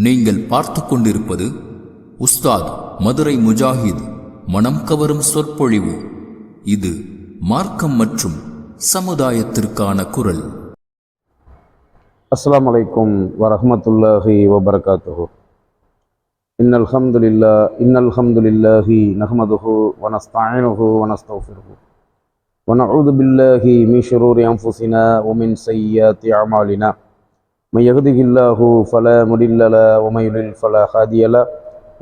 நீங்கள் பார்த்து கொண்டிருப்பது உஸ்தாத் மதுரை முஜாஹித் மனம் கவரும் சொற்பொழிவு. இது மார்க்கம் மற்றும் சமுதாயத்திற்கான குரல். அஸ்ஸலாமு அலைக்கும் வரஹ்மத்துல்லாஹி வபரகாத்துஹு. இன்னல் ஹம்துலில்லாஹி நஹ்மதுஹு வ நஸ்தஈனுஹு வ நஸ்தக்ஃபிருஹு வ நஊது பில்லாஹி மின் ஷுரூரி அன்ஃபுஸினா வ மின் ஸய்யிஆத்தி அமாலினா. من يهده الله فلا مضل له ومن يضلل فلا هادي له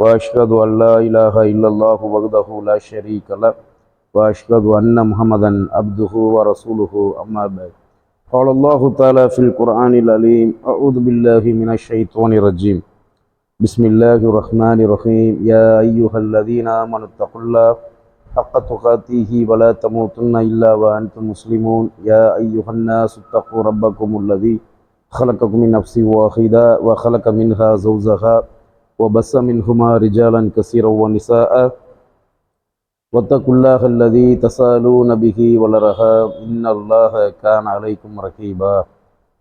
واشهد ان لا اله الا الله وحده لا شريك له واشهد ان محمدا عبده ورسوله اما بعد. قال الله تعالى في القران العليم: اعوذ بالله من الشيطان الرجيم. بسم الله الرحمن الرحيم. يا ايها الذين امنوا اتقوا الله حق تقاته ولا تموتن الا وانتم مسلمون. يا ايها الناس اتقوا ربكم الذي خلقكم من نفس واحدة وخلق منها زوجها وبث منهما رجالا كثيرا ونساء واتقوا الله الذي تساءلون به والأرحام إن الله كان عليكم رقيبا.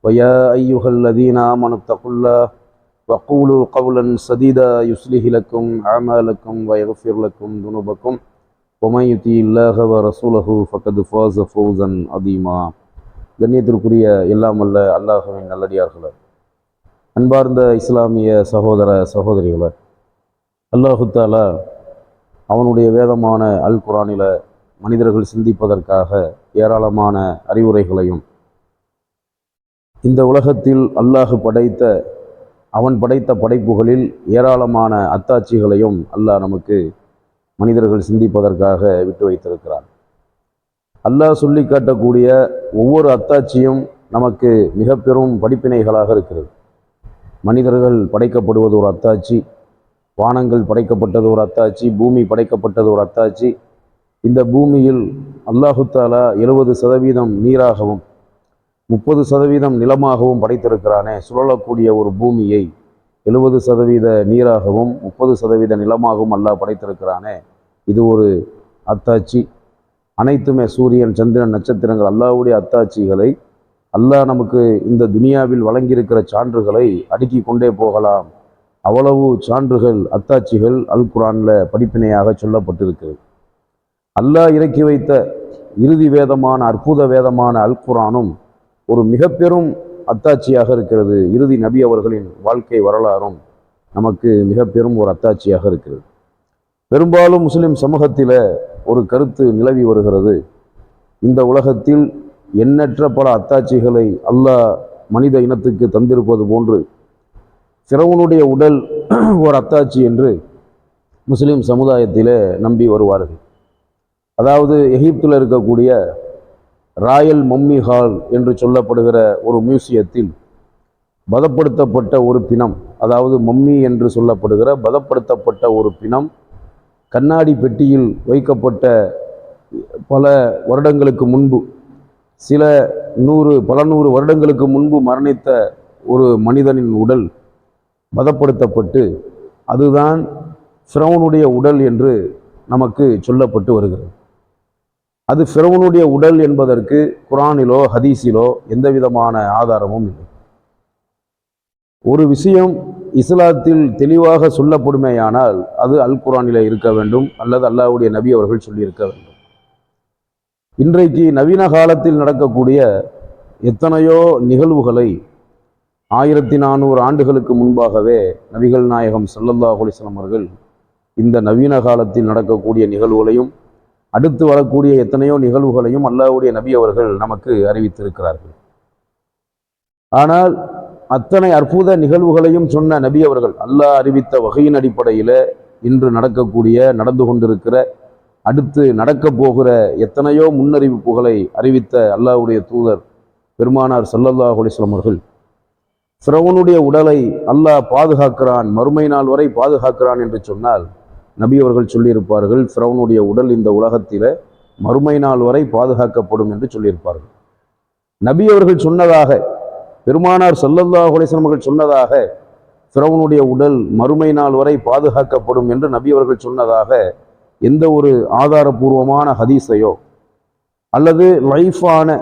ويا أيها الذين آمنوا اتقوا الله وقولوا قولا سديدا يصلح لكم أعمالكم ويغفر لكم ذنوبكم ومن يطع الله ورسوله فقد فاز فوزا عظيما. கண்ணியத்திற்குரிய எல்லாம் அல்ல அல்லாஹ்வின் நல்லடியார்களே, அன்பார்ந்த இஸ்லாமிய சகோதர சகோதரிகளே, அல்லாஹு தஆலா அவனுடைய வேதமான அல் குர்ஆனில் மனிதர்கள் சிந்திப்பதற்காக ஏராளமான அறிவுரைகளையும், இந்த உலகத்தில் அல்லாஹ் அவன் படைத்த படைப்புகளில் ஏராளமான அத்தாட்சிகளையும் அல்லாஹ் நமக்கு மனிதர்கள் சிந்திப்பதற்காக விட்டு வைத்திருக்கிறான். அல்லாஹ் சொல்லி காட்டக்கூடிய ஒவ்வொரு அத்தாட்சியும் நமக்கு மிக பெரும் படிப்பினைகளாக இருக்கிறது. மனிதர்கள் படைக்கப்படுவது ஒரு அத்தாட்சி, வானங்கள் படைக்கப்பட்டது ஒரு அத்தாட்சி, பூமி படைக்கப்பட்டது ஒரு அத்தாட்சி. இந்த பூமியில் அல்லாஹு தஆலா 70% நீராகவும் 30% நிலமாகவும் படைத்திருக்கிறானே. சுழலக்கூடிய ஒரு பூமியை 70% நீராகவும் 30% நிலமாகவும் அல்லாஹ் படைத்திருக்கிறானே. இது ஒரு அத்தாட்சி. அனைத்துமே சூரியன், சந்திரன், நட்சத்திரங்கள் அல்லாஹ்வுடைய அத்தாட்சிகளை அல்லாஹ் நமக்கு இந்த துனியாவில் வழங்கியிருக்கிற சான்றுகளை அடுக்கி கொண்டே போகலாம். அவ்வளவு சான்றுகள், அத்தாட்சிகள் அல் குர்ஆனில் படிப்பினையாக சொல்லப்பட்டிருக்கிறது. அல்லாஹ் இறக்கி வைத்த இறுதி வேதமான அற்புத வேதமான அல் குர்ஆனும் ஒரு மிக பெரும் அத்தாட்சியாக இருக்கிறது. இறுதி நபி அவர்களின் வாழ்க்கை வரலாறும் நமக்கு மிக பெரும் ஒரு அத்தாட்சியாக இருக்கிறது. பெரும்பாலும் முஸ்லிம் சமூகத்தில் ஒரு கருத்து நிலவி வருகிறது. இந்த உலகத்தில் எண்ணற்ற பல அத்தாட்சிகளை அல்லாஹ் மனித இனத்துக்கு தந்திருப்பது போன்று ஃபிரௌனுடைய உடல் ஒரு அத்தாட்சி என்று முஸ்லிம் சமுதாயத்தில் நம்பி வருவார்கள். அதாவது எகிப்தில் இருக்கக்கூடிய ராயல் மம்மி ஹால் என்று சொல்லப்படுகிற ஒரு மியூசியத்தில் பதப்படுத்தப்பட்ட ஒரு பிணம், அதாவது மம்மி என்று சொல்லப்படுகிற பதப்படுத்தப்பட்ட ஒரு பிணம் கண்ணாடி பெட்டியில் வைக்கப்பட்ட பல வருடங்களுக்கு முன்பு, பல நூறு வருடங்களுக்கு முன்பு மரணித்த ஒரு மனிதனின் உடல் பதப்படுத்தப்பட்டு அதுதான் ஃபிரௌனுடைய உடல் என்று நமக்கு சொல்லப்பட்டு வருகிறது. அது ஃபிரௌனுடைய உடல் என்பதற்கு குர்ஆனிலோ ஹதீஸிலோ எந்த விதமான ஆதாரமும் இல்லை. ஒரு விஷயம் இஸ்லாத்தில் தெளிவாக சொல்லப்படுமேயானால் அது அல் குர்ஆனில் இருக்க வேண்டும், அல்லது அல்லாஹ்வுடைய நபி அவர்கள் சொல்லியிருக்க வேண்டும். இன்றைக்கு நவீன காலத்தில் நடக்கக்கூடிய எத்தனையோ நிகழ்வுகளை 1400 ஆண்டுகளுக்கு முன்பாகவே நபிகள் நாயகம் ஸல்லல்லாஹு அலைஹி வஸல்லம் அவர்கள் இந்த நவீன காலத்தில் நடக்கக்கூடிய நிகழ்வுகளையும் அடுத்து வரக்கூடிய எத்தனையோ நிகழ்வுகளையும் அல்லாஹ்வுடைய நபி அவர்கள் நமக்கு அறிவித்திருக்கிறார்கள். ஆனால் அத்தனை அற்புத நிகழ்வுகளையும் சொன்ன நபி அவர்கள் அல்லாஹ் அறிவித்த வகையின் அடிப்படையில் இன்று நடந்து கொண்டிருக்கிற, அடுத்து நடக்கப் போகிற எத்தனையோ முன்னறிவிப்புகளை அறிவித்த அல்லாஹ்வுடைய தூதர் பெருமானார் ஸல்லல்லாஹு அலைஹி வஸல்லம் அவர்கள் ஃபிரௌனுடைய உடலை அல்லாஹ் பாதுகாக்கிறான், மறுமை நாள் வரை பாதுகாக்கிறான் என்று சொன்னால் நபி அவர்கள் சொல்லியிருப்பார்கள், ஃபிரௌனுடைய உடல் இந்த உலகத்தில் மறுமை நாள் வரை பாதுகாக்கப்படும் என்று சொல்லியிருப்பார்கள். நபி அவர்கள் சொன்னதாக, பெருமானார் ஸல்லல்லாஹு அலைஹி வஸல்லம் அவர்கள் சொன்னதாக ஃபிரௌனுடைய உடல் மறுமை நாள் வரை பாதுகாக்கப்படும் என்று நபி அவர்கள் சொன்னதாக எந்த ஒரு ஆதாரபூர்வமான ஹதீஸையோ அல்லது லைஃபான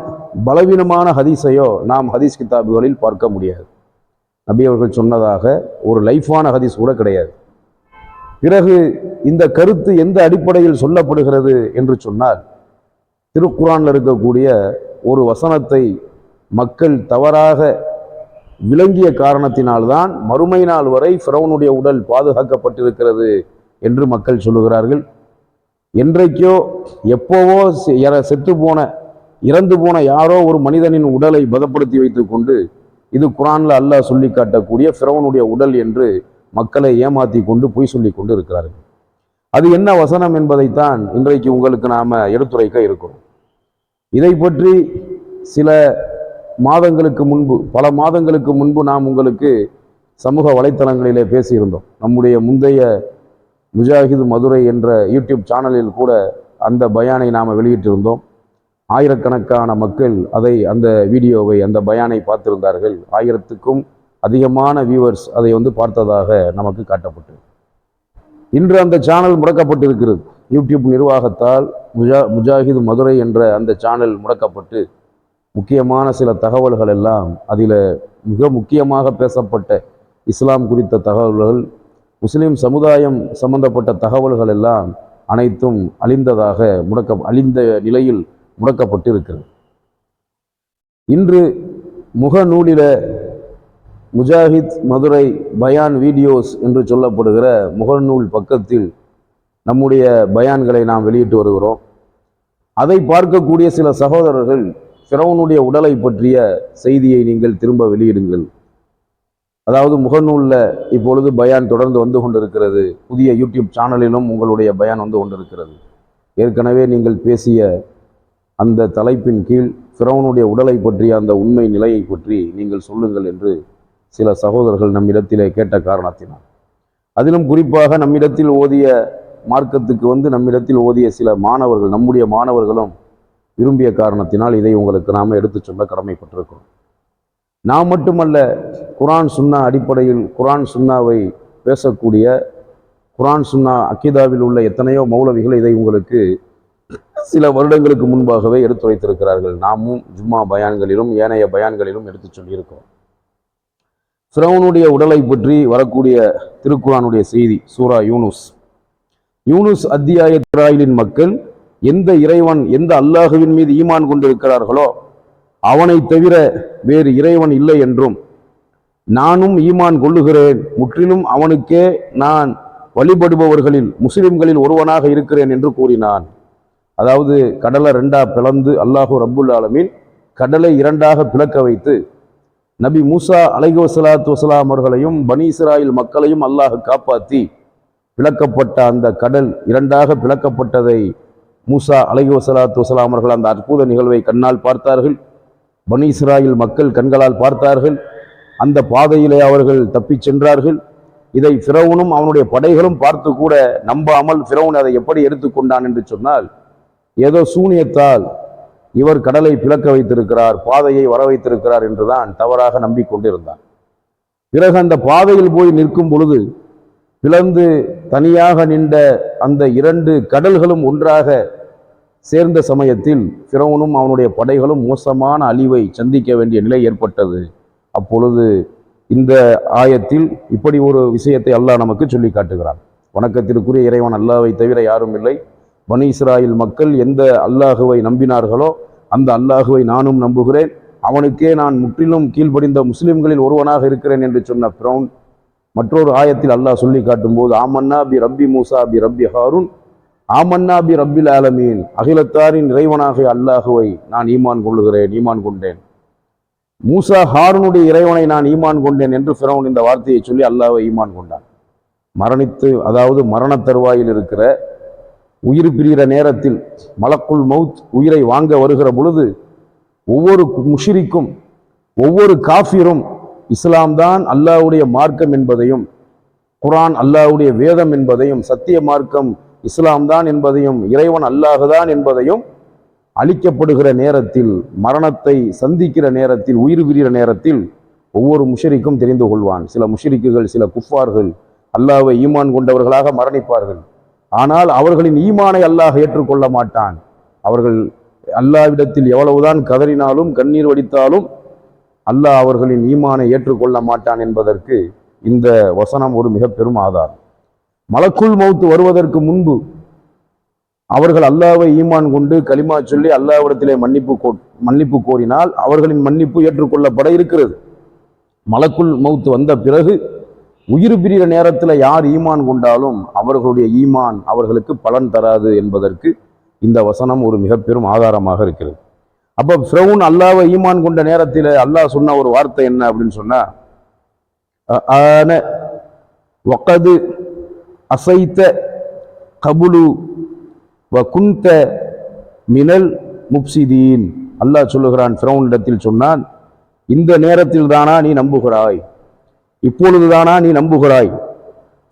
பலவீனமான ஹதீஸையோ நாம் ஹதீஸ் கிதாபுகளில் பார்க்க முடியாது. நபி அவர்கள் சொன்னதாக ஒரு லைஃபான ஹதீஸ் கூட கிடையாது. பிறகு இந்த கருத்து எந்த அடிப்படையில் சொல்லப்படுகிறது என்று சொன்னால், திருக்குர்ஆனில் இருக்கக்கூடிய ஒரு வசனத்தை மக்கள் தவறாக விளங்கிய காரணத்தினால்தான் மறுமை நாள் வரை ஃபிரௌனுடைய உடல் பாதுகாக்கப்பட்டிருக்கிறது என்று மக்கள் சொல்லுகிறார்கள். என்றைக்கோ எப்போவோ இறந்து போன யாரோ ஒரு மனிதனின் உடலை பதப்படுத்தி வைத்துக் கொண்டு இது குர்ஆன்ல அல்லாஹ் சொல்லி காட்டக்கூடிய ஃபிரௌனுடைய உடல் என்று மக்களை ஏமாற்றி கொண்டு பொய் சொல்லி கொண்டு இருக்கிறார்கள். அது என்ன வசனம் என்பதைத்தான் இன்றைக்கு உங்களுக்கு நாம எடுத்துரைக்க இருக்கிறோம். இதை பற்றி பல மாதங்களுக்கு முன்பு நாம் உங்களுக்கு சமூக வலைத்தளங்களிலே பேசியிருந்தோம். நம்முடைய முந்தைய முஜாஹிது மதுரை என்ற யூடியூப் சேனலில் கூட அந்த பயானை நாம் வெளியிட்டிருந்தோம். ஆயிரக்கணக்கான மக்கள் அந்த வீடியோவை, அந்த பயானை பார்த்திருந்தார்கள். 1000க்கும் அதிகமான வியூவர்ஸ் அதை பார்த்ததாக நமக்கு காட்டப்பட்டு, இன்று அந்த சேனல் முடக்கப்பட்டிருக்கிறது. யூடியூப் நிர்வாகத்தால் முஜாஹிது மதுரை என்ற அந்த சேனல் முடக்கப்பட்டு முக்கியமான சில தகவல்கள் எல்லாம் அதில் மிக முக்கியமாக பேசப்பட்ட இஸ்லாம் குறித்த தகவல்கள், முஸ்லீம் சமுதாயம் சம்பந்தப்பட்ட தகவல்கள் எல்லாம் அனைத்தும் அழிந்த நிலையில் முடக்கப்பட்டு இருக்கிறது. இன்று முகநூலில முஜாஹித் மதுரை பயான் வீடியோஸ் என்று சொல்லப்படுகிற முகநூல் பக்கத்தில் நம்முடைய பயான்களை நாம் வெளியிட்டு வருகிறோம். அதை பார்க்கக்கூடிய சில சகோதரர்கள், ஃபிரௌனுடைய உடலை பற்றிய செய்தியை நீங்கள் திரும்ப வெளியிடுங்கள். அதாவது முகநூலில் இப்பொழுது பயான் தொடர்ந்து வந்து கொண்டிருக்கிறது. புதிய யூடியூப் சேனலிலும் உங்களுடைய பயான் வந்து கொண்டிருக்கிறது. ஏற்கனவே நீங்கள் பேசிய அந்த தலைப்பின் கீழ் ஃபிரௌனுடைய உடலை பற்றிய அந்த உண்மை நிலையை பற்றி நீங்கள் சொல்லுங்கள் என்று சில சகோதரர்கள் நம்மிடத்திலே கேட்ட காரணத்தினால், அதிலும் குறிப்பாக நம்மிடத்தில் ஓதிய மார்க்கத்துக்கு நம்மிடத்தில் ஓதிய சில மாணவர்கள், நம்முடைய மாணவர்களும் விரும்பிய காரணத்தினால் இதை உங்களுக்கு நாம் எடுத்து சொல்ல கடமைப்பட்டிருக்கிறோம். நாம் மட்டுமல்ல, குர்ஆன் சுன்னா அடிப்படையில் குர்ஆன் சுன்னாவை பேசக்கூடிய, குர்ஆன் சுன்னா அக்கீதாவில் உள்ள எத்தனையோ மௌலவிகள் இதை உங்களுக்கு சில வருடங்களுக்கு முன்பாகவே எடுத்துரைத்திருக்கிறார்கள். நாமும் ஜும்மா பயான்களிலும் ஏனைய பயான்களிலும் எடுத்து சொல்லியிருக்கிறோம். ஃபிரௌனுடைய உடலை பற்றி வரக்கூடிய திருக்குர்ஆனுடைய செய்தி, சூரா யூனுஸ் அத்தியாய இஸ்ராயலின் மக்கள் எந்த அல்லாஹுவின் மீது ஈமான் கொண்டிருக்கிறார்களோ அவனை தவிர வேறு இறைவன் இல்லை என்றும், நானும் ஈமான் கொள்ளுகிறேன், முற்றிலும் அவனுக்கே நான் வழிபடுபவர்களில் முஸ்லிம்களில் ஒருவனாக இருக்கிறேன் என்று கூறினான். அதாவது கடலை ரெண்டா பிளந்து அல்லாஹு ரப்புல் ஆலமீன் கடலை இரண்டாக பிளக்க வைத்து நபி மூசா அலைஹிஸ்ஸலாத்து வஸலாம் அவர்களையும் பனி இஸ்ராயில் மக்களையும் அல்லாஹ் காப்பாற்றி பிளக்கப்பட்ட அந்த கடல் இரண்டாக பிளக்கப்பட்டதை மூசா அலைஹிஸ்ஸலாத்து வஸலாம் அவர்கள் அந்த அற்புத நிகழ்வை கண்ணால் பார்த்தார்கள். பனி இஸ்ராயில் மக்கள் கண்களால் பார்த்தார்கள். அந்த பாதையிலே அவர்கள் தப்பிச் சென்றார்கள். இதை ஃபிரௌனும் அவனுடைய படைகளும் பார்த்து கூட நம்பாமல் ஃபிரௌன் அதை எப்படி எடுத்துக்கொண்டான் என்று சொன்னால், ஏதோ சூனியத்தால் இவர் கடலை பிளக்க வைத்திருக்கிறார், பாதையை வர வைத்திருக்கிறார் என்றுதான் தவறாக நம்பிக்கொண்டிருந்தான். பிறகு அந்த பாதையில் போய் நிற்கும் பொழுது பிளந்து தனியாக நின்ற அந்த இரண்டு கடல்களும் ஒன்றாக சேர்ந்த சமயத்தில் ஃபிரௌனும் அவனுடைய படைகளும் மோசமான அழிவை சந்திக்க வேண்டிய நிலை ஏற்பட்டது. அப்பொழுது இந்த ஆயத்தில் இப்படி ஒரு விஷயத்தை அல்லாஹ் நமக்கு சொல்லி காட்டுகிறான். வணக்கத்திற்குரிய இறைவன் அல்லாஹ்வை தவிர யாரும் இல்லை. பனி இஸ்ராயில் மக்கள் எந்த அல்லாஹுவை நம்பினார்களோ அந்த அல்லாஹுவை நானும் நம்புகிறேன், அவனுக்கே நான் முற்றிலும் கீழ்ப்படிந்த முஸ்லிம்களில் ஒருவனாக இருக்கிறேன் என்று சொன்ன ஃபிரௌன் மற்றொரு ஆயத்தில் அல்லாஹ் சொல்லி காட்டும் போது, ஆமன்னா பி ரப்பி மூசா பி ரப்பி ஹாரூன் ஆமன்னா பி ரப்பில் ஆலமீன், அகிலத்தாரின் இறைவனாக அல்லாஹுவை நான் ஈமான் கொண்டேன், மூசா ஹாரூனுடைய இறைவனை நான் ஈமான் கொண்டேன் என்று ஃபிரௌன் இந்த வார்த்தையை சொல்லி அல்லாஹ்வை ஈமான் கொண்டான். அதாவது மரண தருவாயில் இருக்கிற, உயிர் பிரிகிற நேரத்தில் மலக்குல் மவுத் உயிரை வாங்க வருகிற பொழுது ஒவ்வொரு முஷ்ரிக்கும் ஒவ்வொரு காஃபிரும் இஸ்லாம் தான் அல்லாஹ்வுடைய மார்க்கம் என்பதையும், குர்ஆன் அல்லாஹ்வுடைய வேதம் என்பதையும், சத்திய மார்க்கம் இஸ்லாம் தான் என்பதையும், இறைவன் அல்லாஹுதான் என்பதையும் அழிக்கப்படுகிற நேரத்தில், மரணத்தை சந்திக்கிற நேரத்தில், உயிர் பிரிகிற நேரத்தில் ஒவ்வொரு முஷ்ரிக்கும் தெரிந்து கொள்வான். சில முஷ்ரிக்குகள், சில குஃபார்கள் அல்லாஹ்வை ஈமான் கொண்டவர்களாக மரணிப்பார்கள். ஆனால் அவர்களின் ஈமானை அல்லாஹ் ஏற்றுக்கொள்ள மாட்டான். அவர்கள் அல்லாஹ்விடத்தில் எவ்வளவுதான் கதறினாலும் கண்ணீர் வடித்தாலும் அல்லாஹ் அவர்களின் ஈமானை ஏற்றுக்கொள்ள மாட்டான் என்பதற்கு இந்த வசனம் ஒரு மிக பெரும் ஆதாரம். மலக்குல் மௌத் வருவதற்கு முன்பு அவர்கள் அல்லாஹ்வை ஈமான் கொண்டு கலிமா சொல்லி அல்லாஹ்விடத்திலே மன்னிப்பு கோரினால் அவர்களின் மன்னிப்பு ஏற்றுக்கொள்ளப்பட இருக்கிறது. மலக்குல் மௌத் வந்த பிறகு உயிர் பிரிகிற நேரத்தில் யார் ஈமான் கொண்டாலும் அவர்களுடைய ஈமான் அவர்களுக்கு பலன் தராது என்பதற்கு இந்த வசனம் ஒரு மிக பெரும் ஆதாரமாக இருக்கிறது. அப்போ ஃபிரௌன் அல்லாஹ்வை ஈமான் கொண்ட நேரத்தில் அல்லாஹ் சொன்ன ஒரு வார்த்தை என்ன அப்படின்னு சொன்னா, ஆன வகது அசைத்த கபுலு வகுந்த மினல் முப்சிதீன். அல்லாஹ் சொல்லுகிறான், ஃபிரௌனிடத்தில் சொன்னான், இந்த நேரத்தில் தானா நீ நம்புகிறாய், இப்பொழுதுதானா நீ நம்புகிறாய்,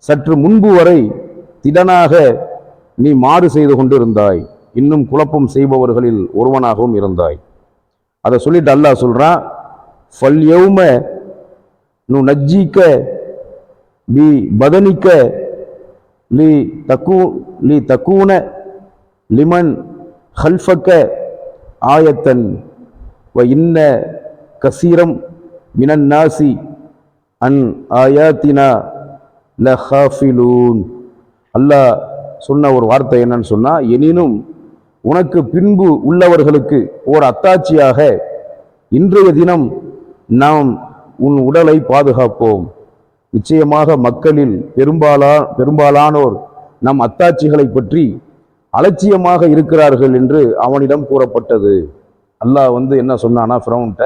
சற்று முன்பு வரை திடனாக நீ மாறு செய்து கொண்டிருந்தாய், இன்னும் குழப்பம் செய்பவர்களில் ஒருவனாகவும் இருந்தாய். அதை சொல்லிட்டு அல்லாஹ் சொல்றான், ஃபல்யௌம நுநஜ்ஜிக பி பதனிக்க லி தக்கூன லிமன் ஹல்ஃபக்க ஆயத்தன் வ இன்ன கசீரம் மினன் நாசி அன் ஆயாத்தினா லஹாஃபிலூன். அல்லாஹ் சொன்ன ஒரு வார்த்தை என்னன்னு சொன்னா, எனினும் உனக்கு பின்பு உள்ளவர்களுக்கு ஓர் அத்தாட்சியாக இன்றைய தினம் நாம் உன் உடலை பாதுகாப்போம். நிச்சயமாக மக்களில் பெரும்பாலானோர் நம் அத்தாட்சிகளை பற்றி அலட்சியமாக இருக்கிறார்கள் என்று அவனிடம் கூறப்பட்டது. அல்லாஹ் என்ன சொன்னானா ஃபிரௌன்ட்ட,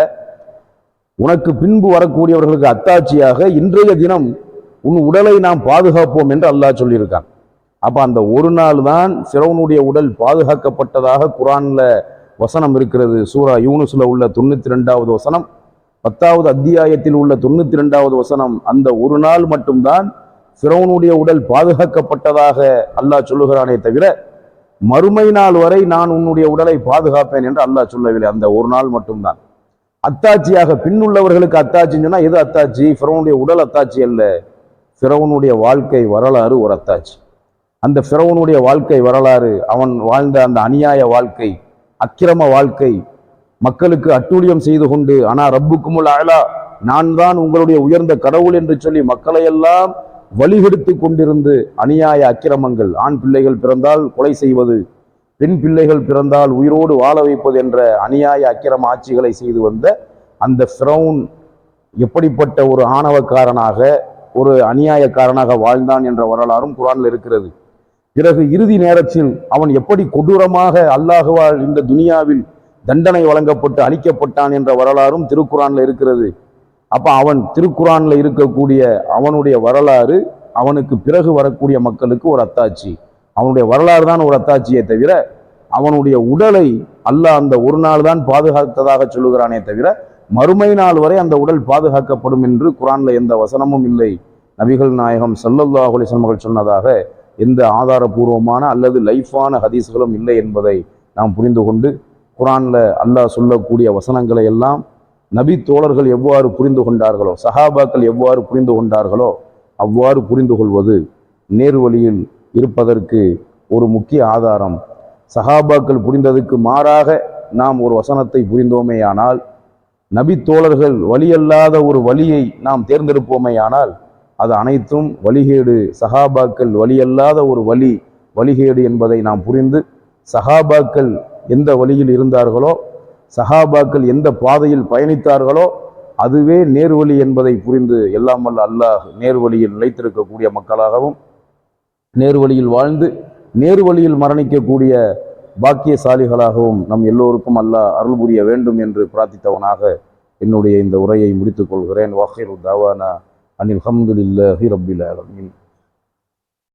உனக்கு பின்பு வரக்கூடியவர்களுக்கு அத்தாட்சியாக இன்றைய தினம் உன் உடலை நாம் பாதுகாப்போம் என்று அல்லாஹ் சொல்லியிருக்கான். அப்ப அந்த ஒரு நாள் தான் ஃபிரௌனுடைய உடல் பாதுகாக்கப்பட்டதாக குர்ஆன்ல வசனம் இருக்கிறது. சூரா யூனுஸ்ல உள்ள 92வது வசனம், 10வது அத்தியாயத்தில் உள்ள 92வது வசனம். அந்த ஒரு நாள் மட்டும்தான் ஃபிரௌனுடைய உடல் பாதுகாக்கப்பட்டதாக அல்லாஹ் சொல்லுகிறானே தவிர மறுமை நாள் வரை நான் உன்னுடைய உடலை பாதுகாப்பேன் என்று அல்லாஹ் சொல்லவில்லை. அந்த ஒரு நாள் மட்டும்தான் அத்தாட்சியாக. பின்னுள்ளவர்களுக்கு அத்தாட்சின்னு சொன்னா எது அத்தாட்சி? ஃபிரௌனுடைய உடல் அத்தாட்சி அல்ல, ஃபிரௌனுடைய வாழ்க்கை வரலாறு ஒரு அத்தாட்சி. அந்த ஃபிரௌனுடைய வாழ்க்கை வரலாறு, அவன் வாழ்ந்த அந்த அநியாய வாழ்க்கை, அக்கிரம வாழ்க்கை, மக்களுக்கு அட்டூழியம் செய்து கொண்டு ஆனா ரப்புக்குமுல் அலா, நான் தான் உங்களுடைய உயர்ந்த கடவுள் என்று சொல்லி மக்களையெல்லாம் வழிகெடுத்து கொண்டிருந்து அநியாய அக்கிரமங்கள், ஆண் பிள்ளைகள் பிறந்தால் கொலை செய்வது, பெண் பிள்ளைகள் பிறந்தால் உயிரோடு வாழ வைப்பது என்ற அநியாய அக்கிரம ஆட்சிகளை செய்து வந்த அந்த ஃபிரௌன் எப்படிப்பட்ட ஒரு ஆணவக்காரனாக, ஒரு அநியாயக்காரனாக வாழ்ந்தான் என்ற வரலாறும் குர்ஆனில் இருக்கிறது. பிறகு இறுதி நேரத்தில் அவன் எப்படி கொடூரமாக அல்லாஹ்வால் இந்த துனியாவில் தண்டனை வழங்கப்பட்டு அழிக்கப்பட்டான் என்ற வரலாறும் திருக்குர்ஆன்ல இருக்கிறது. அப்ப அவன் திருக்குர்ஆன்ல இருக்கக்கூடிய அவனுடைய வரலாறு அவனுக்கு பிறகு வரக்கூடிய மக்களுக்கு ஒரு அத்தாட்சி. அவனுடைய வரலாறு தான் ஒரு அத்தாட்சியை தவிர அவனுடைய உடலை அல்லாஹ் அந்த ஒரு நாள் தான் பாதுகாத்ததாக சொல்லுகிறானே தவிர மறுமை நாள் வரை அந்த உடல் பாதுகாக்கப்படும் என்று குர்ஆன்ல எந்த வசனமும் இல்லை. நபிகள் நாயகம் ஸல்லல்லாஹு அலைஹி வஸல்லம் சொன்னதாக எந்த ஆதாரபூர்வமான அல்லது லைஃபான ஹதீஸ்களும் இல்லை என்பதை நாம் புரிந்து கொண்டு, குர்ஆன்ல அல்லாஹ் சொல்லக்கூடிய வசனங்களை எல்லாம் நபி தோழர்கள் எவ்வாறு புரிந்து கொண்டார்களோ, சஹாபாக்கள் எவ்வாறு புரிந்து கொண்டார்களோ அவ்வாறு புரிந்து கொள்வது நேர்வழியில் இருப்பதற்கு ஒரு முக்கிய ஆதாரம். சஹாபாக்கள் புரிந்ததுக்கு மாறாக நாம் ஒரு வசனத்தை புரிந்தோமேயானால், நபி தோழர்கள் வழியல்லாத ஒரு வழியை நாம் தேர்ந்தெடுப்போமேயானால் அது அனைத்தும் வழிகேடு. சஹாபாக்கள் வழியல்லாத ஒரு வழிகேடு என்பதை நாம் புரிந்து, சஹாபாக்கள் எந்த வழியில் இருந்தார்களோ, சஹாபாக்கள் எந்த பாதையில் பயணித்தார்களோ அதுவே நேர்வழி என்பதை புரிந்து எல்லாம் வல்ல அல்லாஹ் நேர்வழியில் நிலைத்திருக்கக்கூடிய மக்களாகவும், நேர்வழியில் வாழ்ந்து நேர்வழியில் மரணிக்கக்கூடிய பாக்கியசாலிகளாகவும் நம் எல்லோருக்கும் அல்லாஹ் அருள் புரிய வேண்டும் என்று பிரார்த்தித்தவனாக என்னுடைய இந்த உரையை முடித்துக் கொள்கிறேன். வாஹிரு தாவானா அனில் ஹம்துலில்லாஹி ரப்பில் ஆலமீன்.